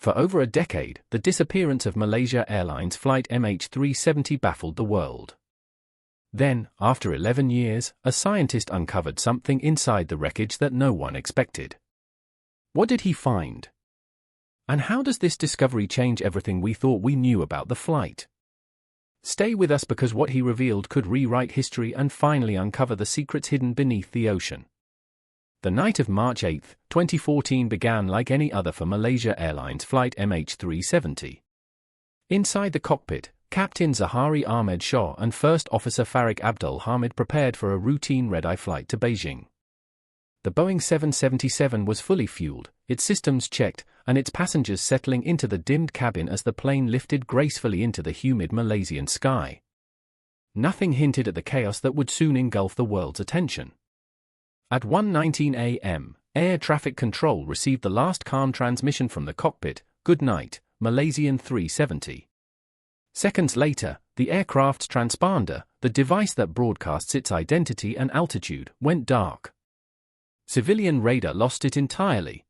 For over a decade, the disappearance of Malaysia Airlines flight MH370 baffled the world. Then, after 11 years, a scientist uncovered something inside the wreckage that no one expected. What did he find? And how does this discovery change everything we thought we knew about the flight? Stay with us because what he revealed could rewrite history and finally uncover the secrets hidden beneath the ocean. The night of March 8, 2014 began like any other for Malaysia Airlines flight MH370. Inside the cockpit, Captain Zahari Ahmed Shah and First Officer Farik Abdul Hamid prepared for a routine red-eye flight to Beijing. The Boeing 777 was fully fueled, its systems checked, and its passengers settling into the dimmed cabin as the plane lifted gracefully into the humid Malaysian sky. Nothing hinted at the chaos that would soon engulf the world's attention. At 1:19 a.m., air traffic control received the last calm transmission from the cockpit, "Good night, Malaysian 370. Seconds later, the aircraft's transponder, the device that broadcasts its identity and altitude, went dark. Civilian radar lost it entirely.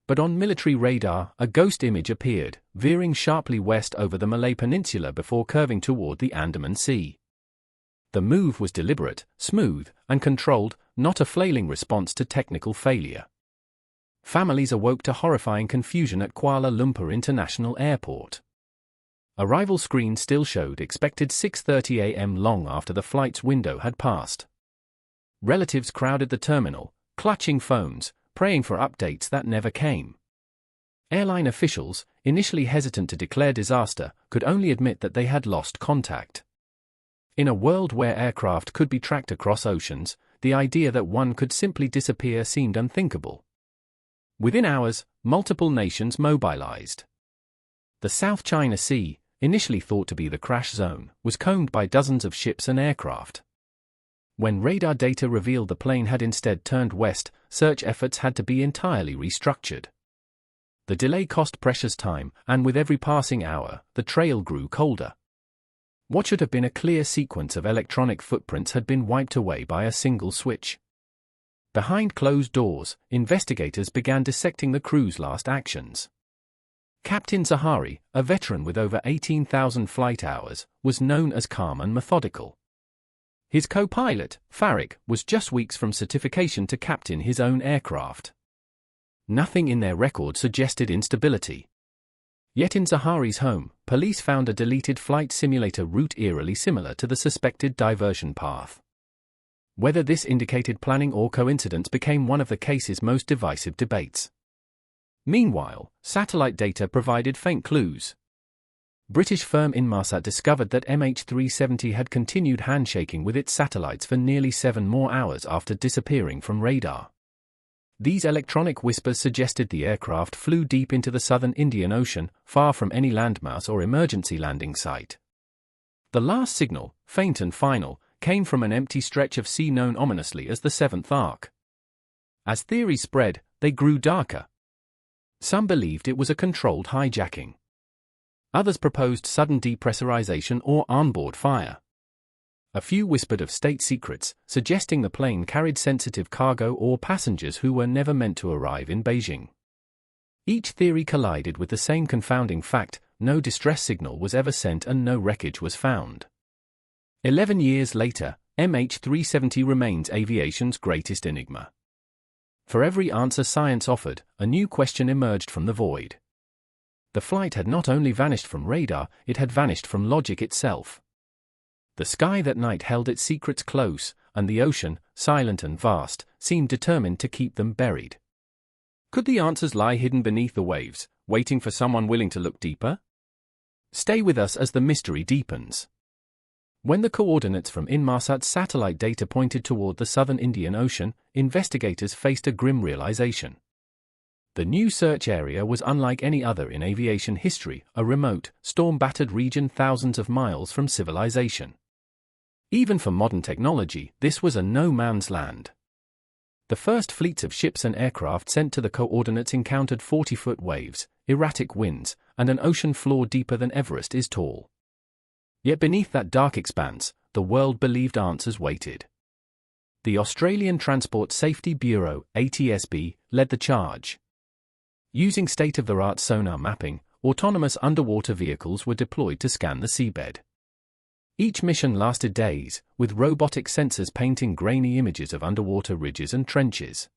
But on military radar, a ghost image appeared, veering sharply west over the Malay Peninsula before curving toward the Andaman Sea. The move was deliberate, smooth, and controlled, not a flailing response to technical failure. Families awoke to horrifying confusion at Kuala Lumpur International Airport. Arrival screens still showed expected 6:30 a.m. long after the flight's window had passed. Relatives crowded the terminal, clutching phones, praying for updates that never came. Airline officials, initially hesitant to declare disaster, could only admit that they had lost contact. In a world where aircraft could be tracked across oceans, the idea that one could simply disappear seemed unthinkable. Within hours, multiple nations mobilized. The South China Sea, initially thought to be the crash zone, was combed by dozens of ships and aircraft. When radar data revealed the plane had instead turned west, search efforts had to be entirely restructured. The delay cost precious time, and with every passing hour, the trail grew colder. What should have been a clear sequence of electronic footprints had been wiped away by a single switch. Behind closed doors, investigators began dissecting the crew's last actions. Captain Zahari, a veteran with over 18,000 flight hours, was known as calm and methodical. His co-pilot, Farik, was just weeks from certification to captain his own aircraft. Nothing in their record suggested instability. Yet in Zahari's home, police found a deleted flight simulator route eerily similar to the suspected diversion path. Whether this indicated planning or coincidence became one of the case's most divisive debates. Meanwhile, satellite data provided faint clues. British firm Inmarsat discovered that MH370 had continued handshaking with its satellites for nearly 7 more hours after disappearing from radar. These electronic whispers suggested the aircraft flew deep into the southern Indian Ocean, far from any landmass or emergency landing site. The last signal, faint and final, came from an empty stretch of sea known ominously as the Seventh Arc. As theories spread, they grew darker. Some believed it was a controlled hijacking. Others proposed sudden depressurization or onboard fire. A few whispered of state secrets, suggesting the plane carried sensitive cargo or passengers who were never meant to arrive in Beijing. Each theory collided with the same confounding fact: no distress signal was ever sent and no wreckage was found. 11 years later, MH370 remains aviation's greatest enigma. For every answer science offered, a new question emerged from the void. The flight had not only vanished from radar, it had vanished from logic itself. The sky that night held its secrets close, and the ocean, silent and vast, seemed determined to keep them buried. Could the answers lie hidden beneath the waves, waiting for someone willing to look deeper? Stay with us as the mystery deepens. When the coordinates from Inmarsat's satellite data pointed toward the southern Indian Ocean, investigators faced a grim realization. The new search area was unlike any other in aviation history, a remote, storm-battered region thousands of miles from civilization. Even for modern technology, this was a no-man's land. The first fleets of ships and aircraft sent to the coordinates encountered 40-foot waves, erratic winds, and an ocean floor deeper than Everest is tall. Yet beneath that dark expanse, the world-believed answers waited. The Australian Transport Safety Bureau, ATSB, led the charge. Using state-of-the-art sonar mapping, autonomous underwater vehicles were deployed to scan the seabed. Each mission lasted days, with robotic sensors painting grainy images of underwater ridges and trenches.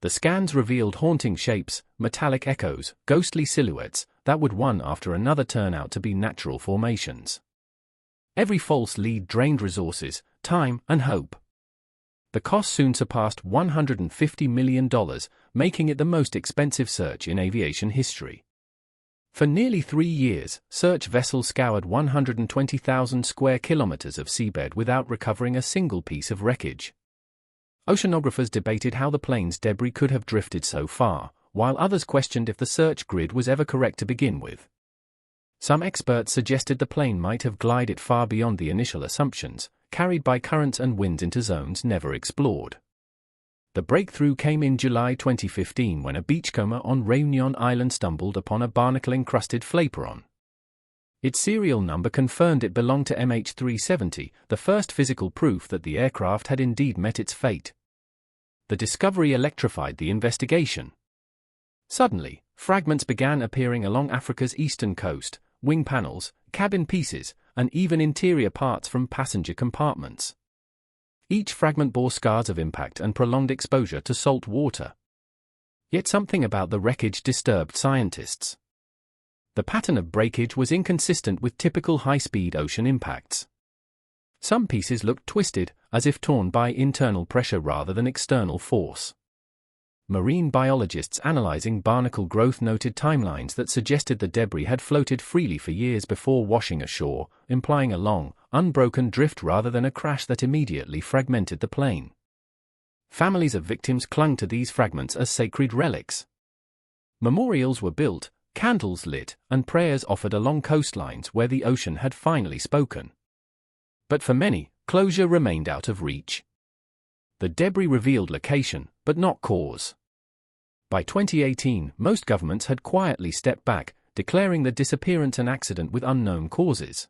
The scans revealed haunting shapes, metallic echoes, ghostly silhouettes that would one after another turn out to be natural formations. Every false lead drained resources, time, and hope. The cost soon surpassed $150 million, making it the most expensive search in aviation history. For nearly 3 years, search vessels scoured 120,000 square kilometers of seabed without recovering a single piece of wreckage. Oceanographers debated how the plane's debris could have drifted so far, while others questioned if the search grid was ever correct to begin with. Some experts suggested the plane might have glided far beyond the initial assumptions, carried by currents and winds into zones never explored. The breakthrough came in July 2015 when a beachcomber on Réunion Island stumbled upon a barnacle-encrusted flaperon. Its serial number confirmed it belonged to MH370, the first physical proof that the aircraft had indeed met its fate. The discovery electrified the investigation. Suddenly, fragments began appearing along Africa's eastern coast, wing panels, cabin pieces, and even interior parts from passenger compartments. Each fragment bore scars of impact and prolonged exposure to salt water. Yet something about the wreckage disturbed scientists. The pattern of breakage was inconsistent with typical high-speed ocean impacts. Some pieces looked twisted, as if torn by internal pressure rather than external force. Marine biologists analyzing barnacle growth noted timelines that suggested the debris had floated freely for years before washing ashore, implying a long, unbroken drift rather than a crash that immediately fragmented the plane. Families of victims clung to these fragments as sacred relics. Memorials were built, candles lit, and prayers offered along coastlines where the ocean had finally spoken. But for many, closure remained out of reach. The debris revealed location, but not cause. By 2018, most governments had quietly stepped back, declaring the disappearance an accident with unknown causes.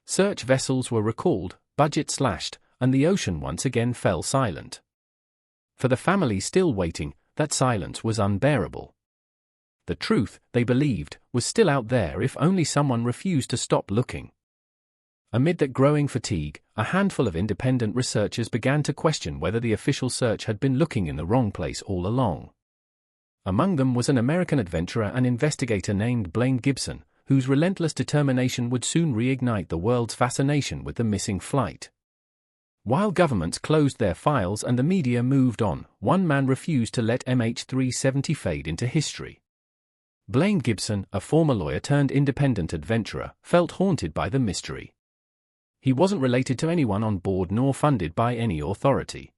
Search vessels were recalled, budgets slashed, and the ocean once again fell silent. For the family still waiting, that silence was unbearable. The truth, they believed, was still out there if only someone refused to stop looking. Amid that growing fatigue, a handful of independent researchers began to question whether the official search had been looking in the wrong place all along. Among them was an American adventurer and investigator named Blaine Gibson, whose relentless determination would soon reignite the world's fascination with the missing flight. While governments closed their files and the media moved on, one man refused to let MH370 fade into history. Blaine Gibson, a former lawyer turned independent adventurer, felt haunted by the mystery. He wasn't related to anyone on board nor funded by any authority.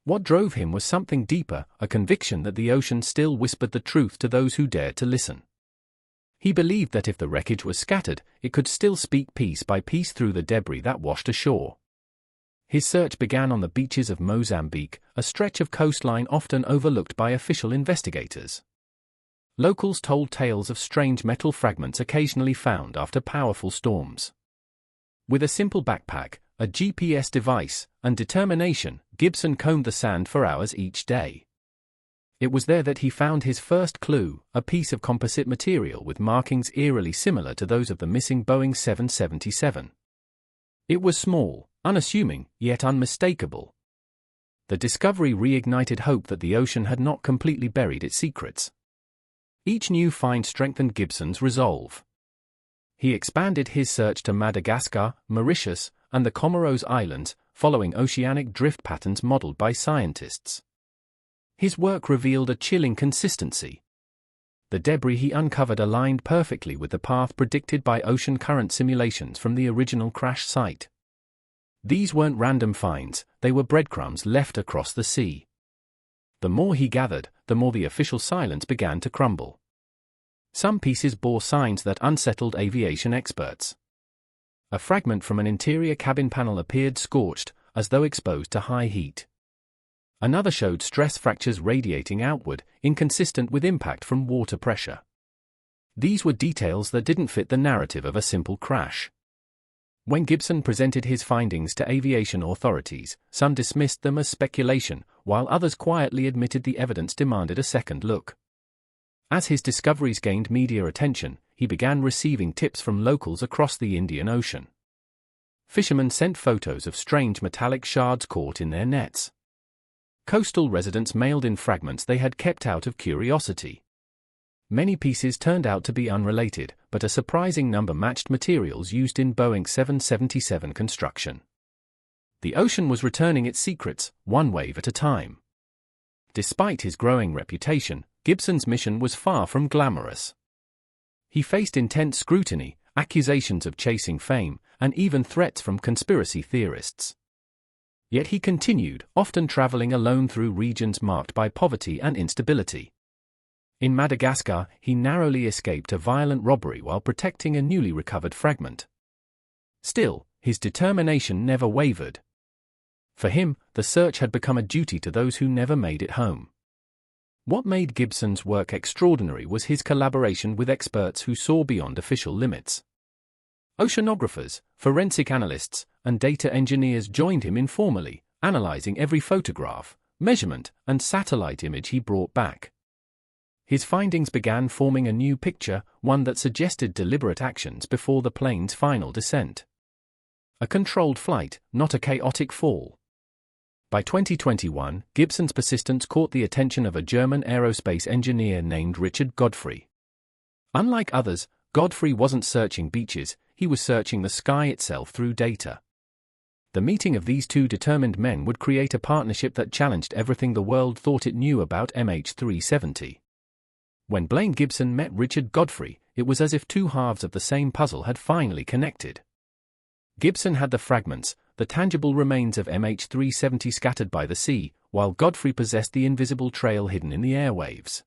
What drove him was something deeper, a conviction that the ocean still whispered the truth to those who dared to listen. He believed that if the wreckage was scattered, it could still speak piece by piece through the debris that washed ashore. His search began on the beaches of Mozambique, a stretch of coastline often overlooked by official investigators. Locals told tales of strange metal fragments occasionally found after powerful storms. With a simple backpack, a GPS device, and determination, Gibson combed the sand for hours each day. It was there that he found his first clue, a piece of composite material with markings eerily similar to those of the missing Boeing 777. It was small, unassuming, yet unmistakable. The discovery reignited hope that the ocean had not completely buried its secrets. Each new find strengthened Gibson's resolve. He expanded his search to Madagascar, Mauritius, and the Comoros Islands, following oceanic drift patterns modeled by scientists. His work revealed a chilling consistency. The debris he uncovered aligned perfectly with the path predicted by ocean current simulations from the original crash site. These weren't random finds, they were breadcrumbs left across the sea. The more he gathered, the more the official silence began to crumble. Some pieces bore signs that unsettled aviation experts. A fragment from an interior cabin panel appeared scorched, as though exposed to high heat. Another showed stress fractures radiating outward, inconsistent with impact from water pressure. These were details that didn't fit the narrative of a simple crash. When Gibson presented his findings to aviation authorities, some dismissed them as speculation, while others quietly admitted the evidence demanded a second look. As his discoveries gained media attention, he began receiving tips from locals across the Indian Ocean. Fishermen sent photos of strange metallic shards caught in their nets. Coastal residents mailed in fragments they had kept out of curiosity. Many pieces turned out to be unrelated, but a surprising number matched materials used in Boeing 777 construction. The ocean was returning its secrets, one wave at a time. Despite his growing reputation, Gibson's mission was far from glamorous. He faced intense scrutiny, accusations of chasing fame, and even threats from conspiracy theorists. Yet he continued, often traveling alone through regions marked by poverty and instability. In Madagascar, he narrowly escaped a violent robbery while protecting a newly recovered fragment. Still, his determination never wavered. For him, the search had become a duty to those who never made it home. What made Gibson's work extraordinary was his collaboration with experts who saw beyond official limits. Oceanographers, forensic analysts, and data engineers joined him informally, analyzing every photograph, measurement, and satellite image he brought back. His findings began forming a new picture, one that suggested deliberate actions before the plane's final descent. A controlled flight, not a chaotic fall. By 2021, Gibson's persistence caught the attention of a German aerospace engineer named Richard Godfrey. Unlike others, Godfrey wasn't searching beaches, he was searching the sky itself through data. The meeting of these two determined men would create a partnership that challenged everything the world thought it knew about MH370. When Blaine Gibson met Richard Godfrey, it was as if two halves of the same puzzle had finally connected. Gibson had the fragments, the tangible remains of MH370 scattered by the sea, while Godfrey possessed the invisible trail hidden in the airwaves.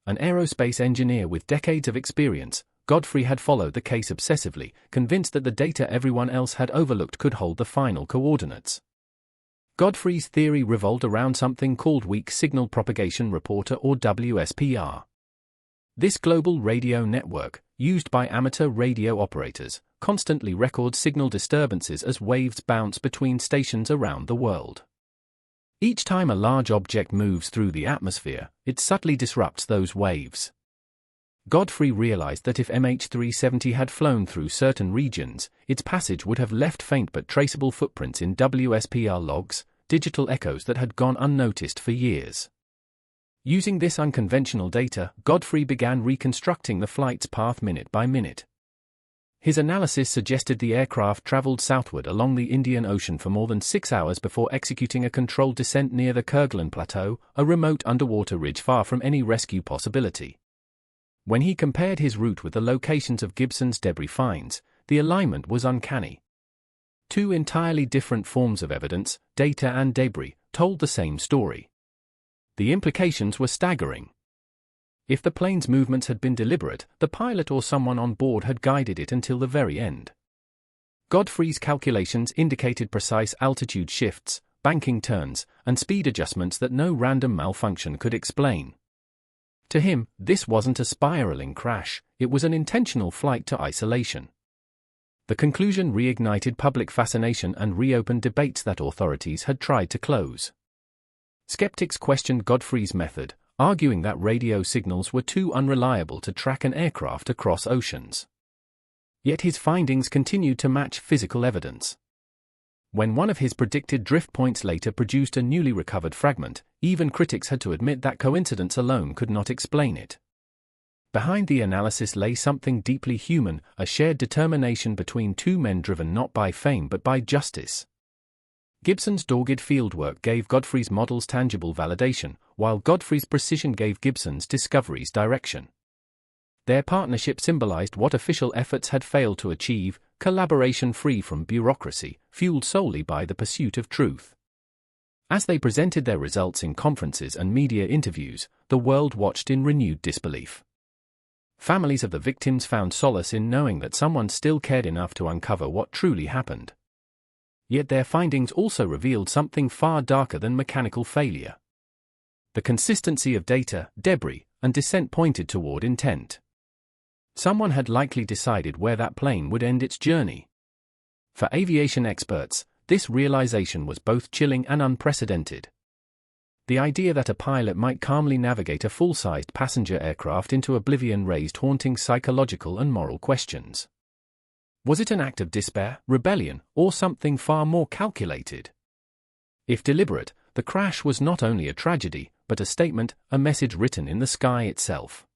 An aerospace engineer with decades of experience, Godfrey had followed the case obsessively, convinced that the data everyone else had overlooked could hold the final coordinates. Godfrey's theory revolved around something called Weak Signal Propagation Reporter, or WSPR. This global radio network, used by amateur radio operators, constantly records signal disturbances as waves bounce between stations around the world. Each time a large object moves through the atmosphere, it subtly disrupts those waves. Godfrey realized that if MH370 had flown through certain regions, its passage would have left faint but traceable footprints in WSPR logs, digital echoes that had gone unnoticed for years. Using this unconventional data, Godfrey began reconstructing the flight's path minute by minute. His analysis suggested the aircraft traveled southward along the Indian Ocean for more than 6 hours before executing a controlled descent near the Kerguelen Plateau, a remote underwater ridge far from any rescue possibility. When he compared his route with the locations of Gibson's debris finds, the alignment was uncanny. Two entirely different forms of evidence, data and debris, told the same story. The implications were staggering. If the plane's movements had been deliberate, the pilot or someone on board had guided it until the very end. Godfrey's calculations indicated precise altitude shifts, banking turns, and speed adjustments that no random malfunction could explain. To him, this wasn't a spiraling crash, it was an intentional flight to isolation. The conclusion reignited public fascination and reopened debates that authorities had tried to close. Skeptics questioned Godfrey's method, arguing that radio signals were too unreliable to track an aircraft across oceans. Yet his findings continued to match physical evidence. When one of his predicted drift points later produced a newly recovered fragment, even critics had to admit that coincidence alone could not explain it. Behind the analysis lay something deeply human, a shared determination between two men driven not by fame but by justice. Gibson's dogged fieldwork gave Godfrey's models tangible validation, while Godfrey's precision gave Gibson's discoveries direction. Their partnership symbolized what official efforts had failed to achieve: collaboration free from bureaucracy, fueled solely by the pursuit of truth. As they presented their results in conferences and media interviews, the world watched in renewed disbelief. Families of the victims found solace in knowing that someone still cared enough to uncover what truly happened. Yet their findings also revealed something far darker than mechanical failure. The consistency of data, debris, and descent pointed toward intent. Someone had likely decided where that plane would end its journey. For aviation experts, this realization was both chilling and unprecedented. The idea that a pilot might calmly navigate a full-sized passenger aircraft into oblivion raised haunting psychological and moral questions. Was it an act of despair, rebellion, or something far more calculated? If deliberate, the crash was not only a tragedy, but a statement, a message written in the sky itself.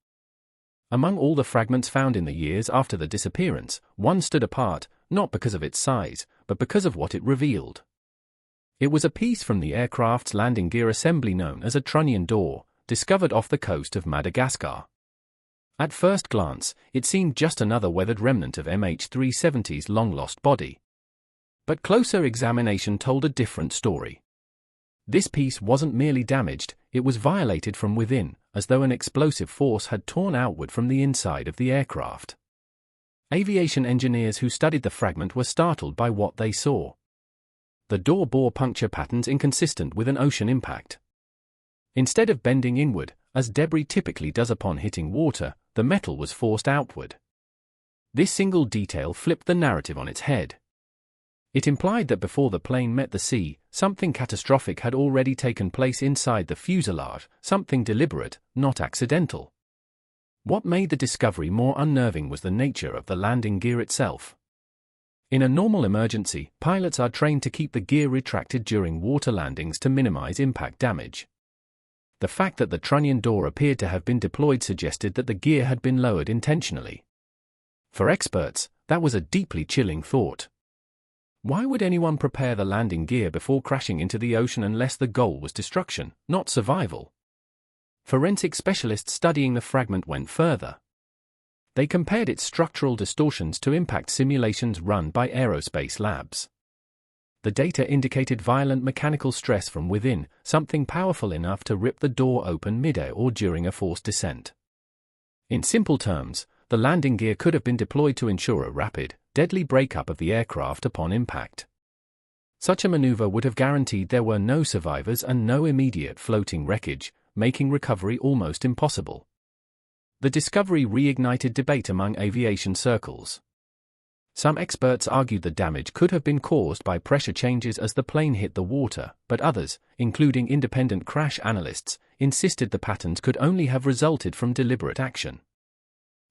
Among all the fragments found in the years after the disappearance, one stood apart, not because of its size, but because of what it revealed. It was a piece from the aircraft's landing gear assembly known as a trunnion door, discovered off the coast of Madagascar. At first glance, it seemed just another weathered remnant of MH370's long-lost body. But closer examination told a different story. This piece wasn't merely damaged, it was violated from within, as though an explosive force had torn outward from the inside of the aircraft. Aviation engineers who studied the fragment were startled by what they saw. The door bore puncture patterns inconsistent with an ocean impact. Instead of bending inward, as debris typically does upon hitting water, the metal was forced outward. This single detail flipped the narrative on its head. It implied that before the plane met the sea, something catastrophic had already taken place inside the fuselage, something deliberate, not accidental. What made the discovery more unnerving was the nature of the landing gear itself. In a normal emergency, pilots are trained to keep the gear retracted during water landings to minimize impact damage. The fact that the trunnion door appeared to have been deployed suggested that the gear had been lowered intentionally. For experts, that was a deeply chilling thought. Why would anyone prepare the landing gear before crashing into the ocean unless the goal was destruction, not survival? Forensic specialists studying the fragment went further. They compared its structural distortions to impact simulations run by aerospace labs. The data indicated violent mechanical stress from within, something powerful enough to rip the door open midair or during a forced descent. In simple terms, the landing gear could have been deployed to ensure a rapid, deadly breakup of the aircraft upon impact. Such a maneuver would have guaranteed there were no survivors and no immediate floating wreckage, making recovery almost impossible. The discovery reignited debate among aviation circles. Some experts argued the damage could have been caused by pressure changes as the plane hit the water, but others, including independent crash analysts, insisted the patterns could only have resulted from deliberate action.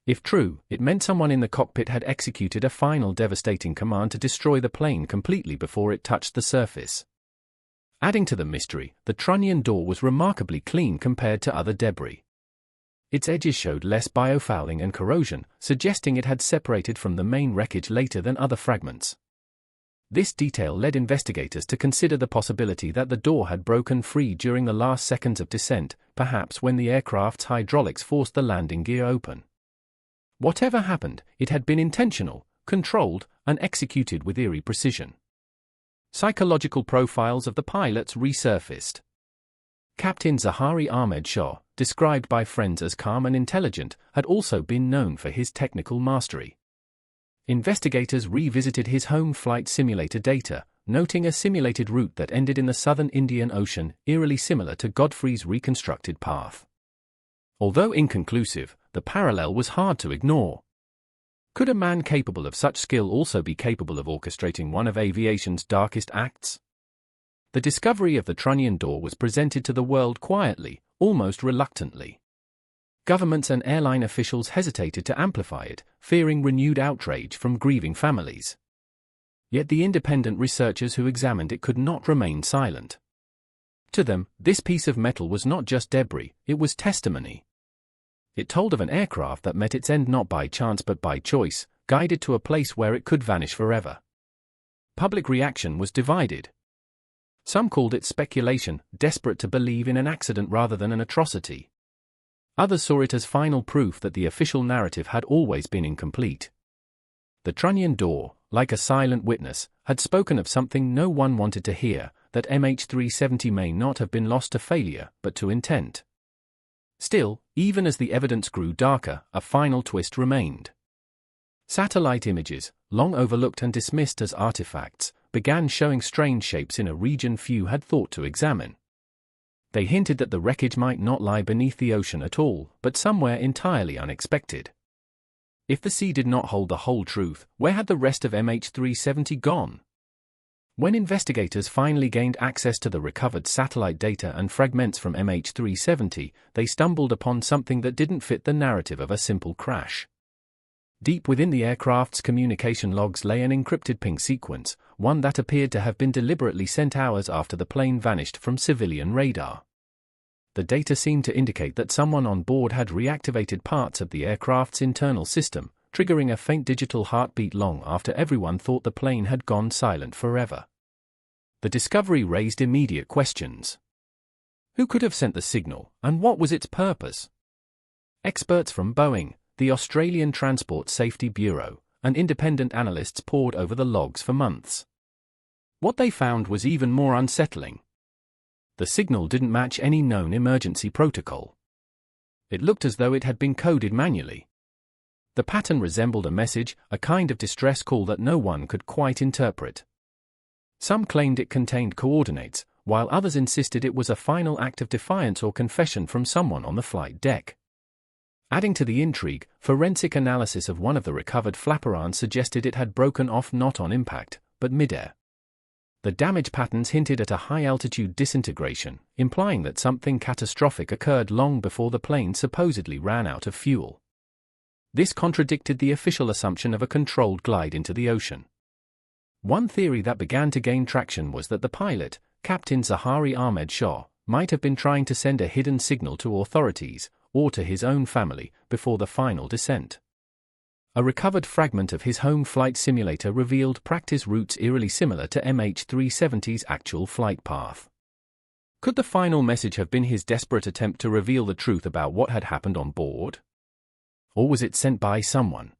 If true, it meant someone in the cockpit had executed a final devastating command to destroy the plane completely before it touched the surface. Adding to the mystery, the trunnion door was remarkably clean compared to other debris. Its edges showed less biofouling and corrosion, suggesting it had separated from the main wreckage later than other fragments. This detail led investigators to consider the possibility that the door had broken free during the last seconds of descent, perhaps when the aircraft's hydraulics forced the landing gear open. Whatever happened, it had been intentional, controlled, and executed with eerie precision. Psychological profiles of the pilots resurfaced. Captain Zahari Ahmed Shah, described by friends as calm and intelligent, had also been known for his technical mastery. Investigators revisited his home flight simulator data, noting a simulated route that ended in the southern Indian Ocean, eerily similar to Godfrey's reconstructed path. Although inconclusive, the parallel was hard to ignore. Could a man capable of such skill also be capable of orchestrating one of aviation's darkest acts? The discovery of the trunnion door was presented to the world quietly, almost reluctantly. Governments and airline officials hesitated to amplify it, fearing renewed outrage from grieving families. Yet the independent researchers who examined it could not remain silent. To them, this piece of metal was not just debris, it was testimony. It told of an aircraft that met its end not by chance but by choice, guided to a place where it could vanish forever. Public reaction was divided. Some called it speculation, desperate to believe in an accident rather than an atrocity. Others saw it as final proof that the official narrative had always been incomplete. The trunnion door, like a silent witness, had spoken of something no one wanted to hear, that MH370 may not have been lost to failure, but to intent. Still, even as the evidence grew darker, a final twist remained. Satellite images, long overlooked and dismissed as artifacts, began showing strange shapes in a region few had thought to examine. They hinted that the wreckage might not lie beneath the ocean at all, but somewhere entirely unexpected. If the sea did not hold the whole truth, where had the rest of MH370 gone? When investigators finally gained access to the recovered satellite data and fragments from MH370, they stumbled upon something that didn't fit the narrative of a simple crash. Deep within the aircraft's communication logs lay an encrypted ping sequence, one that appeared to have been deliberately sent hours after the plane vanished from civilian radar. The data seemed to indicate that someone on board had reactivated parts of the aircraft's internal system, triggering a faint digital heartbeat long after everyone thought the plane had gone silent forever. The discovery raised immediate questions. Who could have sent the signal, and what was its purpose? Experts from Boeing, the Australian Transport Safety Bureau, and independent analysts pored over the logs for months. What they found was even more unsettling. The signal didn't match any known emergency protocol. It looked as though it had been coded manually. The pattern resembled a message, a kind of distress call that no one could quite interpret. Some claimed it contained coordinates, while others insisted it was a final act of defiance or confession from someone on the flight deck. Adding to the intrigue, forensic analysis of one of the recovered flaperons suggested it had broken off not on impact, but midair. The damage patterns hinted at a high-altitude disintegration, implying that something catastrophic occurred long before the plane supposedly ran out of fuel. This contradicted the official assumption of a controlled glide into the ocean. One theory that began to gain traction was that the pilot, Captain Zahari Ahmed Shah, might have been trying to send a hidden signal to authorities, or to his own family, before the final descent. A recovered fragment of his home flight simulator revealed practice routes eerily similar to MH370's actual flight path. Could the final message have been his desperate attempt to reveal the truth about what had happened on board? Or was it sent by someone